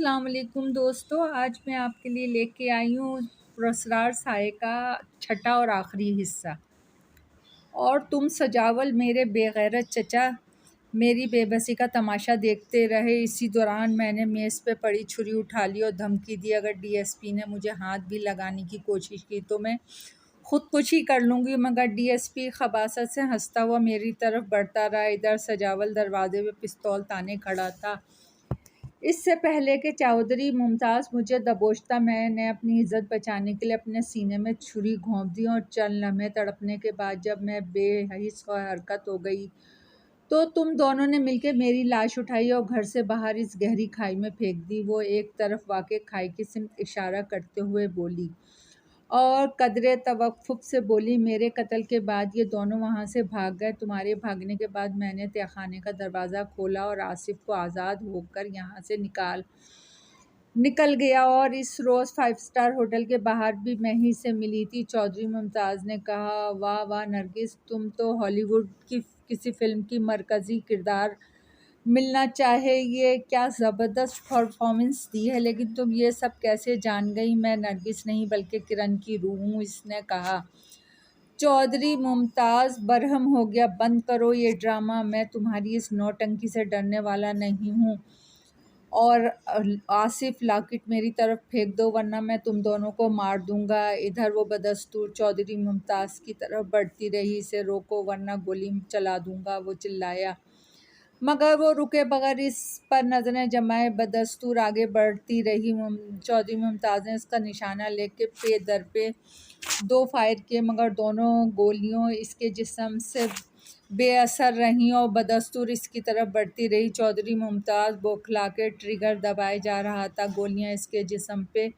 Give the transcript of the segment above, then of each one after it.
अस्सलाम वालेकुम दोस्तों। आज मैं आपके लिए लेके आई हूँ पुरस्कार साये का छठा और आखिरी हिस्सा। और तुम सजावल मेरे बेगैरत चचा मेरी बेबसी का तमाशा देखते रहे। इसी दौरान मैंने मेज़ पे पड़ी छुरी उठा ली और धमकी दी, अगर डीएसपी ने मुझे हाथ भी लगाने की कोशिश की तो मैं खुदकुशी कर लूँगी। मगर डीएसपी खबासत से हंसता हुआ मेरी तरफ बढ़ता रहा। इधर सजावल दरवाजे पे पिस्तौल ताने खड़ा था। इससे पहले कि चौधरी मुमताज़ मुझे दबोचता, मैंने अपनी इज़्ज़त बचाने के लिए अपने सीने में छुरी घोंप दी और चंद लम्हे तड़पने के बाद जब मैं बेहिस हरकत हो गई तो तुम दोनों ने मिलकर मेरी लाश उठाई और घर से बाहर इस गहरी खाई में फेंक दी। वो एक तरफ वाक़े खाई की सिमत इशारा करते हुए बोली और कदरे तवक्कुफ़ से बोली, मेरे कत्ल के बाद ये दोनों वहाँ से भाग गए। तुम्हारे भागने के बाद मैंने तहखाने का दरवाज़ा खोला और आसिफ को आज़ाद होकर यहाँ से निकल गया। और इस रोज़ 5 स्टार होटल के बाहर भी मैं ही से मिली थी। चौधरी मुमताज़ ने कहा, वाह वाह नरगिस, तुम तो हॉलीवुड की किसी फ़िल्म की मरकज़ी किरदार मिलना चाहे। ये क्या ज़बरदस्त परफॉर्मेंस दी है। लेकिन तुम ये सब कैसे जान गई? मैं नरगिस नहीं बल्कि किरण की रूह हूँ, इसने कहा। चौधरी मुमताज़ बरहम हो गया, बंद करो ये ड्रामा। मैं तुम्हारी इस नौटंकी से डरने वाला नहीं हूँ। और आसिफ, लॉकेट मेरी तरफ फेंक दो वरना मैं तुम दोनों को मार दूंगा। इधर वो बदस्तूर चौधरी मुमताज़ की तरफ बढ़ती रही, इसे रोको वरना गोली चला दूंगा, वो चिल्लाया। मगर वो रुके बगैर इस पर नज़रें जमाए बदस्तूर आगे बढ़ती रही। चौधरी मुमताज़ ने इसका निशाना लेके पे दर पे 2 फायर किए, मगर दोनों गोलियों इसके जिस्म से बेअसर रहीं और बदस्तूर इसकी तरफ बढ़ती रही। चौधरी मुमताज़ बौखला के ट्रिगर दबाए जा रहा था। गोलियां इसके जिस्म पे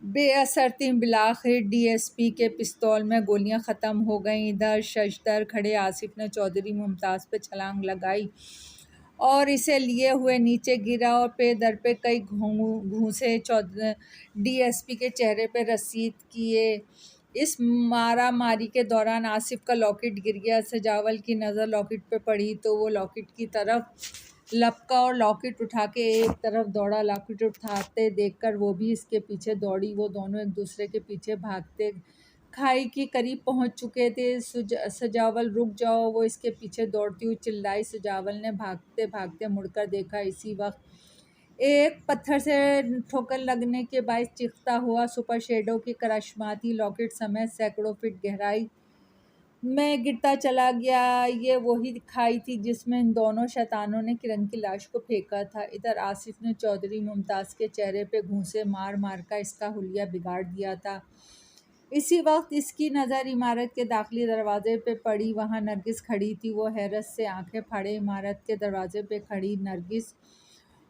बेअसर थीं। बिलाखिर डीएसपी के पिस्तौल में गोलियां ख़त्म हो गईं। इधर शशदर खड़े आसिफ ने चौधरी मुमताज़ पे छलांग लगाई और इसे लिए हुए नीचे गिरा और पे दर पे कई घूंसे डीएसपी के चेहरे पे रसीद किए। इस मारा मारी के दौरान आसिफ का लॉकेट गिर गया। सजावल की नज़र लॉकेट पे पड़ी तो वो लॉकेट की तरफ लपका और लॉकेट उठा के एक तरफ दौड़ा। लॉकेट उठाते देखकर वो भी इसके पीछे दौड़ी। वो दोनों एक दूसरे के पीछे भागते खाई के करीब पहुंच चुके थे। सजावल, रुक जाओ, वो इसके पीछे दौड़ती हुई चिल्लाई। सजावल ने भागते भागते मुड़कर देखा। इसी वक्त एक पत्थर से ठोकर लगने के बायस चीखता हुआ सुपर शेडो की करश्माती लॉकेट समेत सैकड़ों फीट गहराई में गिरता चला गया। ये वही खाई थी जिसमें इन दोनों शैतानों ने किरण की लाश को फेंका था। इधर आसिफ ने चौधरी मुमताज़ के चेहरे पे घूंसे मार मार कर इसका हुलिया बिगाड़ दिया था। इसी वक्त इसकी नज़र इमारत के दाखिली दरवाजे पे पड़ी। वहाँ नरगिस खड़ी थी। वो हैरत से आंखें फाड़े इमारत के दरवाजे पे खड़ी नरगिस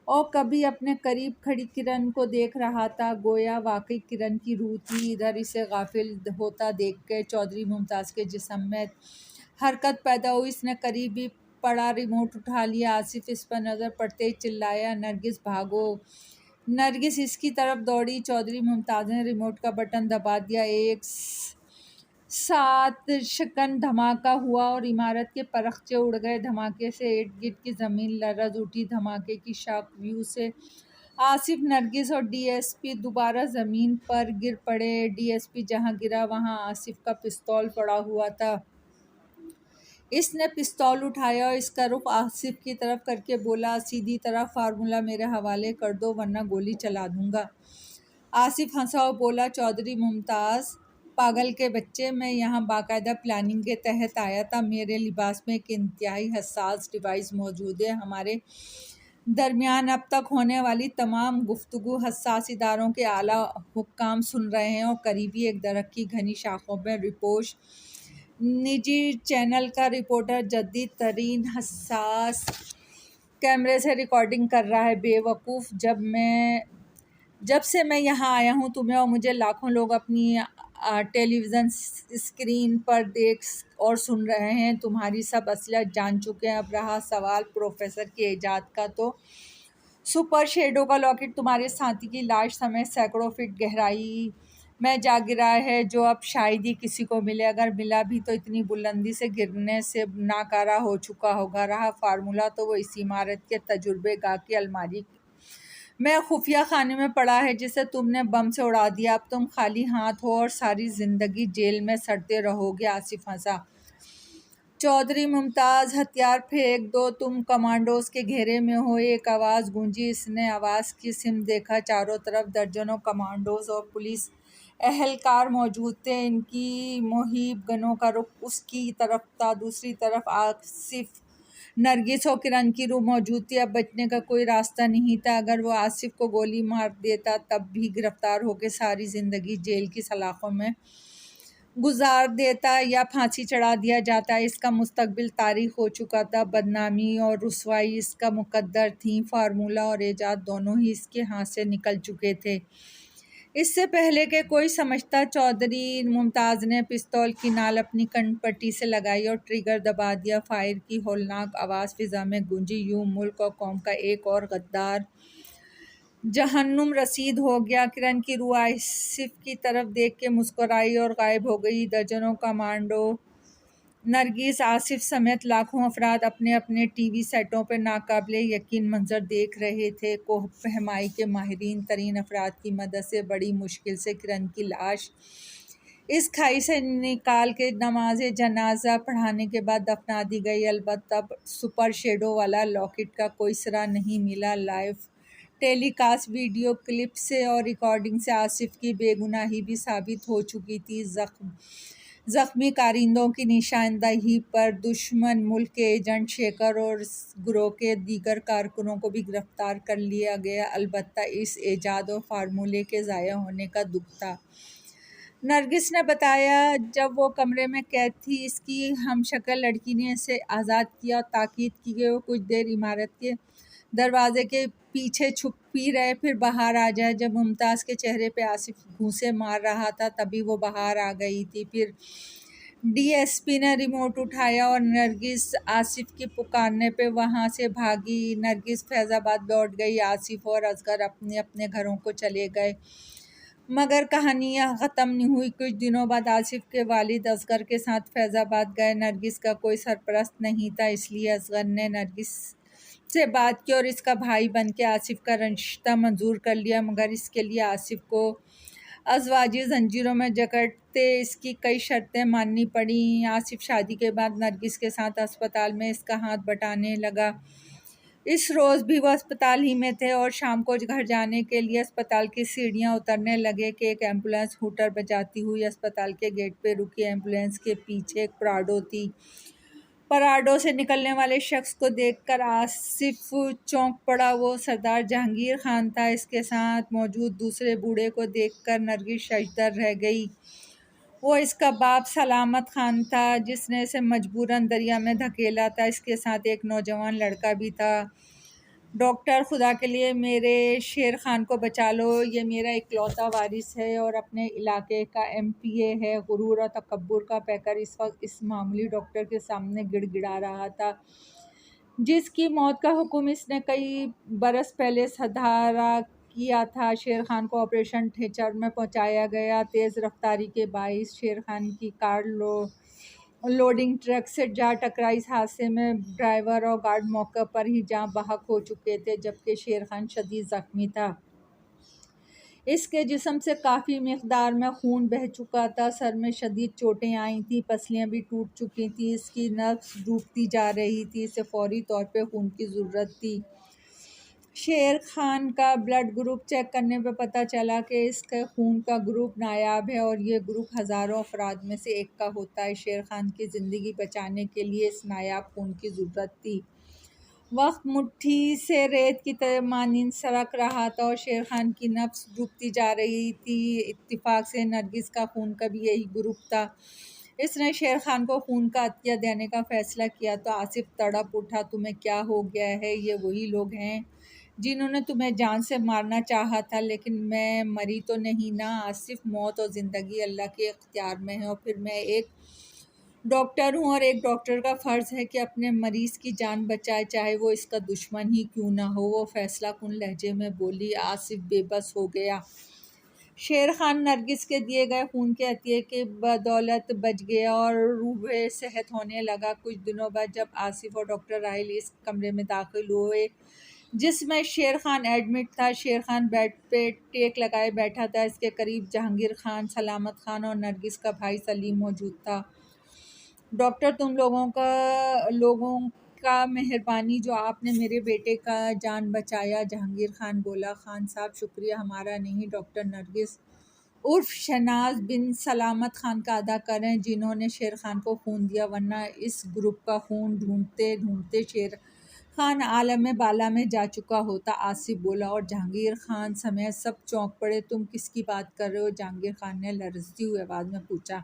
और कभी अपने करीब खड़ी किरण को देख रहा था, गोया वाकई किरण की रूह थी। इधर इसे गाफिल होता देख के चौधरी मुमताज़ के जिस्म में हरकत पैदा हुई। इसने करीब ही पड़ा रिमोट उठा लिया। आसिफ इस पर नज़र पड़ते ही चिल्लाया, नरगिस भागो। नरगिस इसकी तरफ दौड़ी। चौधरी मुमताज़ ने रिमोट का बटन दबा दिया। एक साथ शकन धमाका हुआ और इमारत के परखचे उड़ गए। धमाके से इर्द गिर्द की ज़मीन लरज़ उठी। धमाके की शॉक व्यू से आसिफ, नरगिस और डीएसपी दोबारा ज़मीन पर गिर पड़े। डीएसपी जहां गिरा वहां आसिफ का पिस्तौल पड़ा हुआ था। इसने पिस्तौल उठाया और इसका रुख आसिफ की तरफ करके बोला, सीधी तरह फार्मूला मेरे हवाले कर दो वरना गोली चला दूंगा। आसिफ हंसा और बोला, चौधरी मुमताज़ पागल के बच्चे, मैं यहाँ बाकायदा प्लानिंग के तहत आया था। मेरे लिबास में एक इंतहाई हसास डिवाइस मौजूद है। हमारे दरमियान अब तक होने वाली तमाम गुफ्तगू हसास इदारों के आला हुक्काम सुन रहे हैं और करीबी एक दरख्त की घनी शाखों में रिपोश निजी चैनल का रिपोर्टर जदीद तरीन हसास कैमरे से रिकॉर्डिंग कर रहा है। बेवकूफ़, जब से मैं यहाँ आया हूँ तुम्हें और मुझे लाखों लोग अपनी टेलीविज़न स्क्रीन पर देख और सुन रहे हैं। तुम्हारी सब असलियत जान चुके हैं। अब रहा सवाल प्रोफेसर की इजाद का, तो सुपर शेडो का लॉकेट तुम्हारे साथी की लाश समेत सैकड़ों फीट गहराई में जा गिरा है, जो अब शायद ही किसी को मिले। अगर मिला भी तो इतनी बुलंदी से गिरने से नाकारा हो चुका होगा। रहा फार्मूला, तो वो इस इमारत के तजुर्बेगाह की अलमारी मैं खुफिया खाने में पड़ा है जिसे तुमने बम से उड़ा दिया। अब तुम खाली हाथ हो और सारी जिंदगी जेल में सड़ते रहोगे। आसिफ हंसा। चौधरी मुमताज, हथियार फेंक दो, तुम कमांडोज के घेरे में हो। एक आवाज़ गूंजी। इसने आवाज़ की सिम देखा। चारों तरफ दर्जनों कमांडोज और पुलिस एहलकार मौजूद थे। इनकी मुहिब गनों का रुख उसकी तरफ था। दूसरी तरफ आसिफ, नरगिस और किरण की रूह मौजूद थी। अब बचने का कोई रास्ता नहीं था। अगर वो आसिफ को गोली मार देता तब भी गिरफ्तार होकर सारी जिंदगी जेल की सलाखों में गुजार देता या फांसी चढ़ा दिया जाता। इसका मुस्तकबिल तारीख हो चुका था। बदनामी और रुसवाई इसका मुकद्दर थी। फार्मूला और इजाद दोनों ही इसके हाथ से निकल चुके थे। इससे पहले कि कोई समझता, चौधरी मुमताज़ ने पिस्तौल की नाल अपनी कनपट्टी से लगाई और ट्रिगर दबा दिया। फायर की होलनाक आवाज़ फिजा में गूंजी। यूं मुल्क और कौम का एक और गद्दार जहन्नुम रसीद हो गया। किरण की रूह आसिफ की तरफ देख के मुस्कुराई और गायब हो गई। दर्जनों कमांडो, नरगिस, आसिफ समेत लाखों अफराद अपने अपने टीवी सेटों पर नाकाबिले यकीन मंजर देख रहे थे। कोह पहमाई के माहिरीन तरीन अफराद की मदद से बड़ी मुश्किल से किरण की लाश इस खाई से निकाल के नमाज जनाजा पढ़ाने के बाद दफना दी गई। अलबत्ता सुपर शेडो वाला लॉकेट का कोई सिरा नहीं मिला। लाइव टेलीकास्ट वीडियो क्लिप से और रिकॉर्डिंग से आसिफ की बेगुनाही भी साबित हो चुकी थी। जख्मी कारिंदों की निशानदही पर दुश्मन मुल्क के एजेंट शेखर और गिरोह के दीगर कारकुनों को भी गिरफ्तार कर लिया गया। अलबत्ता इस एजाद और फार्मूले के ज़ाया होने का दुख था। नरगिस ने बताया, जब वो कमरे में कैद थी इसकी हमशक्ल लड़की ने इसे आज़ाद किया और ताकीद की कि वो कुछ देर इमारत के दरवाजे के पीछे छुपी रहे, फिर बाहर आ जाए। जब मुमताज़ के चेहरे पे आसिफ घूंसे मार रहा था तभी वो बाहर आ गई थी। फिर डीएसपी ने रिमोट उठाया और नरगिस आसिफ की पुकारने पे वहाँ से भागी। नरगिस फैज़ाबाद लौट गई। आसिफ और असगर अपने अपने घरों को चले गए। मगर कहानियाँ ख़त्म नहीं हुई। कुछ दिनों बाद आसिफ के वालिद असगर के साथ फैज़ाबाद गए। नरगिस का कोई सरपरस्त नहीं था, इसलिए असगर ने नरगिस से बात की और इसका भाई बन के आसिफ का रिश्ता मंजूर कर लिया। मगर इसके लिए आसिफ को अज़वाजी जंजीरों में जकड़ते इसकी कई शर्तें माननी पड़ी। आसिफ शादी के बाद नरगिस के साथ अस्पताल में इसका हाथ बटाने लगा। इस रोज़ भी वह अस्पताल ही में थे और शाम को घर जाने के लिए अस्पताल की सीढ़ियां उतरने लगे कि एक एम्बुलेंस हूटर बजाती हुई अस्पताल के गेट पे रुकी। एम्बुलेंस के पीछे एक पराडो थी। पराडो से निकलने वाले शख्स को देखकर आसिफ चौंक पड़ा। वो सरदार जहांगीर खान था। इसके साथ मौजूद दूसरे बूढ़े को देखकर नरगिस शशदर रह गई। वो इसका बाप सलामत खान था जिसने इसे मजबूरन दरिया में धकेला था। इसके साथ एक नौजवान लड़का भी था। डॉक्टर, खुदा के लिए मेरे शेर खान को बचा लो, ये मेरा इकलौता वारिस है और अपने इलाके का एमपीए है। गुरूर और तकब्बुर का पैकर इस वक्त इस मामूली डॉक्टर के सामने गिड़गिड़ा रहा था जिसकी मौत का हुक्म इसने कई बरस पहले सधारा किया था। शेर खान को ऑपरेशन थिएटर में पहुंचाया गया। तेज़ रफ्तारी के बाइस शेर खान की कार लोडिंग ट्रक से जा टकराई। इस हादसे में ड्राइवर और गार्ड मौके पर ही जाँ बहक हो चुके थे, जबकि शेर खान शदीद जख्मी था। इसके जिस्म से काफ़ी मिकदार में खून बह चुका था। सर में शदीद चोटें आई थी। पसलियाँ भी टूट चुकी थी। इसकी नब्ज़ डूबती जा रही थी। इसे फौरी तौर पे खून की ज़रूरत थी। शेर खान का ब्लड ग्रुप चेक करने पर पता चला कि इसके खून का ग्रुप नायाब है और ये ग्रुप हज़ारों अफराद में से एक का होता है। शेर खान की ज़िंदगी बचाने के लिए इस नायाब खून की ज़रूरत थी। वक्त मुट्ठी से रेत की तरह मानिंद सरक रहा था और शेर खान की नब्ज़ डूबती जा रही थी। इत्तिफाक से नरगिस का खून का भी यही ग्रुप था। इसने शेर खान को खून का अतिया देने का फ़ैसला किया तो आसिफ तड़प उठा। तुम्हें क्या हो गया है? ये वही लोग हैं जिन्होंने तुम्हें जान से मारना चाहा था, लेकिन मैं मरी तो नहीं ना। आसिफ, मौत और ज़िंदगी अल्लाह के इख्तियार में है और फिर मैं एक डॉक्टर हूँ और एक डॉक्टर का फ़र्ज़ है कि अपने मरीज़ की जान बचाए, चाहे वो इसका दुश्मन ही क्यों ना हो। वो फैसला कुन लहजे में बोली। आसिफ बेबस हो गया। शेर खान नरगिस के दिए गए खून के अतिये के बदौलत बच गया और रूह सेहत होने लगा। कुछ दिनों बाद जब आसिफ और डॉक्टर राहिल इस कमरे में दाखिल हुए जिसमें शेर खान एडमिट था। शेर खान बेड पे टेक लगाए बैठा था। इसके करीब जहांगीर खान, सलामत खान और नरगिस का भाई सलीम मौजूद था। डॉक्टर, तुम लोगों का मेहरबानी जो आपने मेरे बेटे का जान बचाया। जहांगीर खान बोला। खान साहब, शुक्रिया हमारा नहीं, डॉक्टर नरगिस उर्फ शहनाज बिन सलामत खान का अदा करें, जिन्होंने शेर खान को खून दिया, वरना इस ग्रुप का खून ढूंढते ढूंढते शेर खान आलम बाला में जा चुका होता। आसिफ बोला। और जहांगीर खान समेत सब चौंक पड़े। तुम किसकी बात कर रहे हो? जहांगीर खान ने लरजती हुई आवाज़ में पूछा।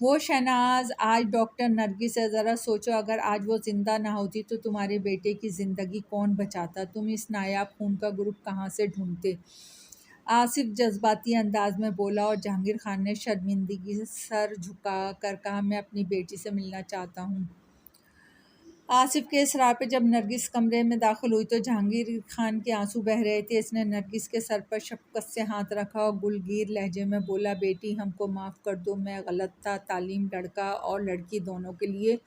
वो शहनाज आज डॉक्टर नरगिस है। ज़रा सोचो, अगर आज वो ज़िंदा ना होती तो तुम्हारे बेटे की ज़िंदगी कौन बचाता? तुम इस नायाब खून का ग्रुप कहाँ से ढूंढते? आसिफ जज्बाती अंदाज में बोला। और जहांगीर खान ने शर्मिंदगी से सर झुका कर कहा, मैं अपनी बेटी से मिलना चाहता हूँ। आसिफ के इसरार पे जब नरगिस कमरे में दाखिल हुई तो जहांगीर खान के आंसू बह रहे थे। इसने नरगिस के सर पर शफकत से हाथ रखा और गुलगीर लहजे में बोला, बेटी हमको माफ़ कर दो, मैं गलत था। तालीम लड़का और लड़की दोनों के लिए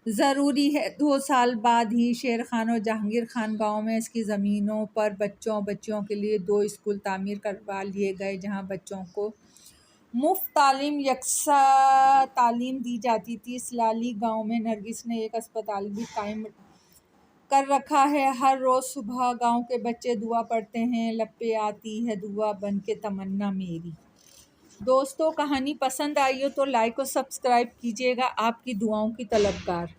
ज़रूरी है। 2 साल बाद ही शेर खान और जहांगीर खान गांव में इसकी ज़मीनों पर बच्चों बच्चियों के लिए 2 स्कूल तामीर करवा लिए गए, जहां बच्चों को मुफ्त तालीम यकसा तालीम दी जाती थी। इस लाली गांव में नरगिस ने एक अस्पताल भी कायम कर रखा है। हर रोज़ सुबह गांव के बच्चे दुआ पढ़ते हैं, लब पे आती है दुआ बन के तमन्ना मेरी। दोस्तों, कहानी पसंद आई हो तो लाइक और सब्सक्राइब कीजिएगा। आपकी दुआओं की तलबगार।